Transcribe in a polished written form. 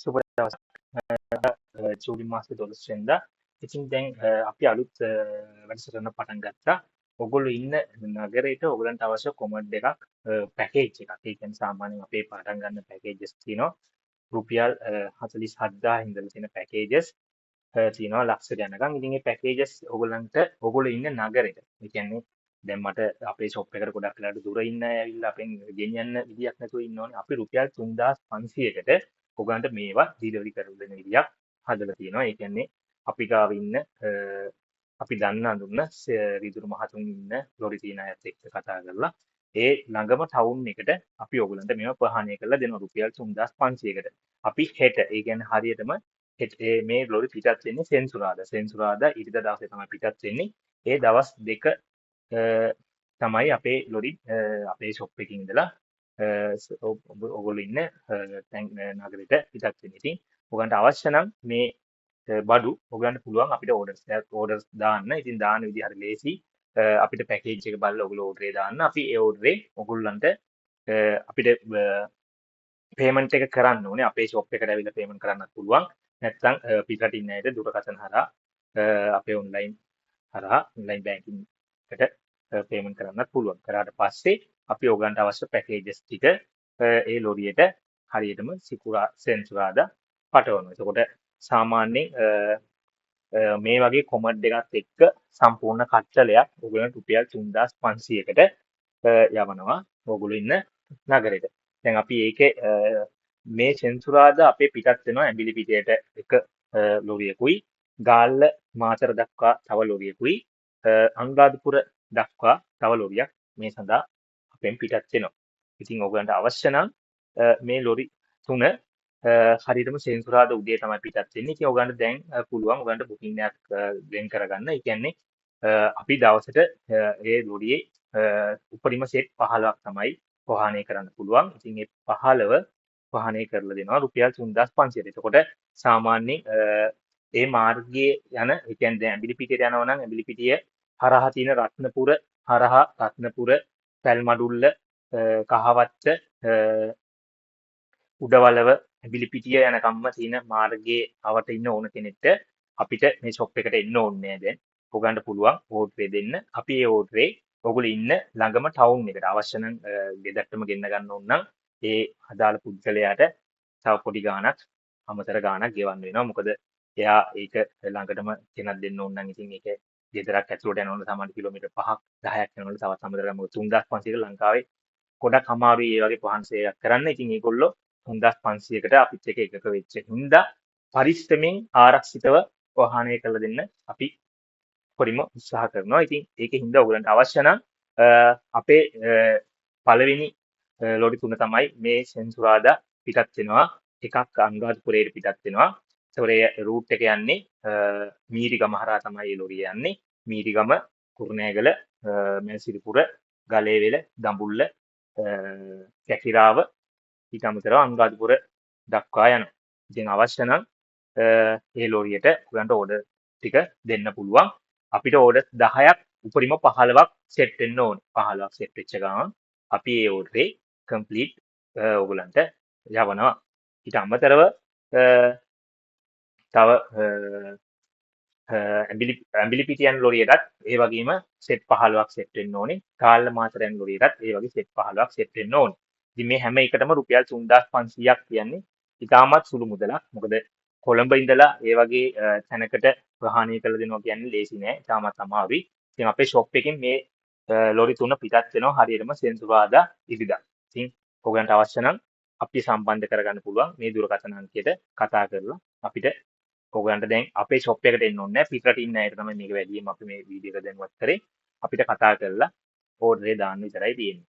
සුබ දවසක්. ජූලි මාසේ 12 වෙනිදා. ඉතින් දැන් අපි අලුත් වැඩසටහන පටන් ගත්තා. ඔයගොල්ලෝ ඉන්න නගරේට ඔයගලන්ට අවශ්‍ය කොමඩ් එකක් පැකේජ් එකක්. ඒ කියන්නේ සාමාන්‍යයෙන් අපේ පටන් ගන්න පැකේජස් තියෙනවා. රුපියල් 47000 ඉඳලා තියෙන පැකේජස් තියෙනවා ලක්ෂ ගණනකම්. ඉතින් මේ පැකේජස් ඔයගොල්ලෝ ඉන්න නගරෙට. ඒ කියන්නේ දැන් මට අපේ ෂොප් එකට ගොඩක් වෙලාට දුර ඉන්න අය ඇවිල්ලා අපෙන් ගෙනියන්න විදියක් නැතුව ඉන්නෝනේ. අපි රුපියල් 3500කට ඔයගලන්ට මේවා ඩිලිවරි කරලා දෙන විදියක් හදලා තියෙනවා. ඒ කියන්නේ අපි ගාව ඉන්න අපි දන්න අඳුන්න රිදුරු මහතුන් ඉන්න ලොරි තියන අයත් එක්ක කතා කරලා ඒ ළඟම ටවුන් එකට අපි ඔයගලන්ට මේවා ප්‍රහාණය කරලා දෙනවා රුපියල් 3500කට. අපි හෙට ඒ කියන්නේ හරියටම මේ ලොරි පිටත් වෙන්නේ සෙන්සුරාදා ඉරිදා දවසේ තමයි පිටත් වෙන්නේ. ඒ දවස් දෙක තමයි අපේ ලොරි අපේ ෂොප් එකකින් ඉඳලා ඔයගොල්ලෝ ඉන්න නගරෙට පිටත් වෙන්නේ. ඉතින් ඔයගන්ට අවශ්‍ය නම් මේ බඩු ඔයගලන්ට පුළුවන් අපිට ඕඩර්ස් දාන්න. ඉතින් දාන විදිහ හරි ලේසි. අපිට පැකේජ් එක බලලා ඔයගොල්ලෝ ඕඩරේ දාන්න. අපි ඒ ඕඩරේ ඔයගොල්ලන්ට අපිට පේමන්ට් එක කරන්න ඕනේ. අපේ ෂොප් එකට ඇවිල්ලා පේමන්ට් කරන්නත් පුළුවන්. නැත්නම් පිටරට ඉන්න අයට දුරකථන හරහා අපේ ඔන්ලයින් බැංකින් එකට පේමන්ට් කරන්නත් පුළුවන්. කරාට පස්සේ අපි ඔයගන්ට අවශ්‍ය පැකේජස් ටික ඒ ලොරියට හරියටම සෙන්සුරාදා පටවනවා. එතකොට සාමාන්‍යයෙන් මේ වගේ කොමඩ් එකත් එක්ක සම්පූර්ණ කට්ටලයක් ඔයගලන්ට රුපියල් 3500කට යවනවා ඔයගොල්ලෝ ඉන්න නගරෙට. දැන් අපි ඒකේ මේ සෙන්සුරාදා අපේ පිටත් වෙනවා ඇඹිලිපිටියට එක ලොරියකුයි, ගාල්ල මාතර දක්වා තව ලොරියකුයි, අනුරාධපුර දක්වා තව ලොරියක් මේ සඳහා අපෙන් පිටත් වෙනවා. ඉතින් ඔයගලන්ට අවශ්‍ය නම් මේ ලොරි තුන හරියටම සෙන්සුරාදා උදේ තමයි පිටත් වෙන්නේ. ඉතින් ඔයගලන්ට දැන් පුළුවන් ඔයගලන්ට බුකින් එකක් වෙන් කරගන්න. ඒ කියන්නේ අපි දවසට ඒ ලොරියේ උපරිම සෙට් 15ක් තමයි ප්‍රහාණය කරන්න පුළුවන්. ඉතින් මේ 15 ප්‍රහාණය කරලා දෙනවා රුපියල් 3500ට. එතකොට සාමාන්‍යයෙන් ඒ මාර්ගයේ යන ඒ කියන්නේ දැන් ඇඹිලිපිටියට යනවා නම් ඇඹිලිපිටිය හරහා තියෙන රත්නපුර පැල්මඩුල්ල කහවත්ත උඩවලව ඇඹිලිපිටිය යනකම්ම තියෙන මාර්ගයේ අවට ඉන්න ඕන කෙනෙක්ට අපිට මේ ෂොප් එකට එන්න ඕනේ දැන්. ඔයගන්ට පුළුවන් ඕඩරේ දෙන්න. අපි ඒ ඕඩරේ ඔයගොල්ලෝ ඉන්න ළඟම ටවුන් එකට අවශ්‍ය නම් ගෙදරටම ගෙන්න ගන්න ඕන නම් ඒ අදාළ පුද්ගලයාට තව පොඩි ගාණක් අමතර ගාණක් ගෙවන්න වෙනවා. මොකද එයා ඒක ළඟටම ගෙනත් දෙන්න ඕන නම් ඉතින් ඒක ගෙදරක් ඇතුළට යනවනේ සාමාන්‍ය කිලෝමීටර් 5ක් 10ක් යනවනේ තවත් අමතර ගන්න. මොකද 3500ක ලංකාවේ ගොඩක් අමාරුයි මේ වගේ ප්‍රහාණ සේවයක් කරන්න. ඉතින් ඒගොල්ලෝ 3500කට අපිත් එක එකක වෙච්ච හින්දා පරිස්සමෙන් ආරක්ෂිතව ප්‍රහාණය කරලා දෙන්න අපි පොඩිම උත්සාහ කරනවා. ඉතින් ඒකේ හින්දා ඔයගලන්ට අවශ්‍ය නම් අපේ පළවෙනි ලොරි තුන තමයි මේ සෙන්සුරාදා පිටත් වෙනවා. එකක් අනුරාධපුරයට පිටත් වෙනවා. ඒතකොට රූට් එක යන්නේ මීරිගම හරහා තමයි මේ ලොරිය යන්නේ. මීරිගම, කුරුණෑගල, මැල්සිරිපුර, ගලේවෙල, දඹුල්ල, කැකිරාව ඊට අමතරව අනුරාධපුර දක්වා යනවා. ඉතින් අවශ්‍ය නම් මේ ලොරියට ඔයගලන්ට ඕඩර් ටික දෙන්න පුළුවන්. අපිට ඕඩර් 10ක් උපරිම 15ක් සෙට් වෙන්න ඕනේ. 15ක් සෙට් වෙච්ච ගමන් අපි ඒ ඕඩරේ කම්ප්ලීට් ඔයගලන්ට යවනවා. ඊට අමතරව තව ඇඹිලිපිටියන් ලොරියටත් ඒ වගේම සෙට් 15ක් සෙට් වෙන්න ඕනේ. කාල්ල මාතරයන් ලොරියටත් ඒ වගේ සෙට් 15ක් සෙට් වෙන්න ඕනේ. ඉතින් මේ හැම එකටම රුපියල් 3500ක් කියන්නේ ඉතාමත් සුළු මුදලක්. මොකද කොළඹ ඉඳලා ඒ වගේ තැනකට ප්‍රහාණය කරලා දෙනවා කියන්නේ ලේසි නෑ. ඉතාමත් අමාරුයි. ඉතින් අපේ ෂොප් එකෙන් මේ ලොරි තුන පිටත් වෙනවා හරියටම සෙන්සුරාදා ඉරිදා. ඉතින් ඔයගලන්ට අවශ්‍ය නම් අපි සම්බන්ධ කරගන්න පුළුවන් මේ දුරකථන අංකයට කතා කරලා අපිට ඔයගලන්ට දැන් අපේ ෂොප් එකට එන්න ඕනේ නැහැ. පිටරට ඉන්න අයට තමයි මේක වැඩියෙන් අපි මේ වීඩියෝ එක දැනුවත් කරේ. අපිට කතා කරලා ඕඩරේ දාන්න විතරයි තියෙන්නේ.